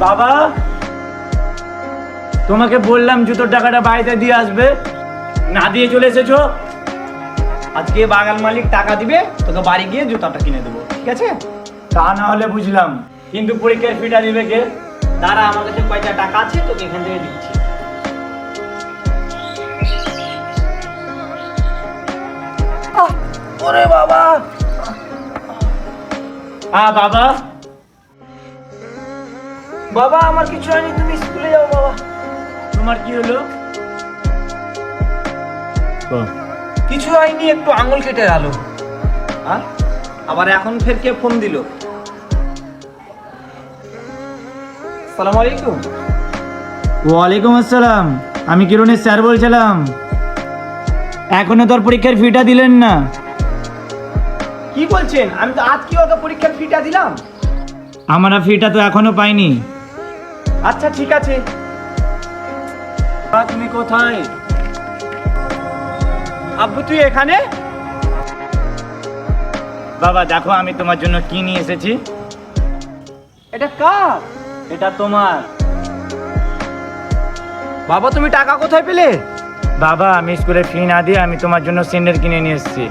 বাবা, তোমাকে বললাম জুতোর টাকাটা বাড়িতে দিয়ে আসবে, না দিয়ে চলে এসেছো। আজকে বাগান মালিক টাকা দিবে, তোকে বাড়ি গিয়ে জুতাটা কিনে দেবো, ঠিক আছে? তা না হলে বুঝলাম, কিন্তু পরীক্ষার ফিটা দিবে কে? দাঁড়া, আমার কাছে কয়টা টাকা আছে, তোকে এখান থেকে দিচ্ছি। ওরে বাবা। বাবা, বাবা আমার কিছু হয়নি, তুমি স্কুলে যাও বাবা। তোমার কি হলো? কিছু হয়নি, একটু আঙুল কেটে গেল। আর আবার এখন ফের কে ফোন দিল? আসসালামু আলাইকুম। ওয়ালাইকুম আসসালাম, আমি কিরণের স্যার বলছিলাম। এখনো তোর পরীক্ষার ফিটা দিলেন না? কি বলছেন? আমি তো আজকে ওকে পরীক্ষার ফিটা দিলাম। আমরা ফিটা তো এখনো পাইনি। আচ্ছা ঠিক আছে। তুমি কোথায়? আব্বু তুই এখানে? বাবা দেখো, আমি তোমার জন্য কি নিয়ে এসেছি। এটা কার? এটা তোমার। বাবা তুমি টাকা কোথায় পেলে? বাবা, আমি স্কুলে ফি না দিয়ে আমি তোমার জন্য স্যান্ডেল কিনে নিয়ে এসেছি।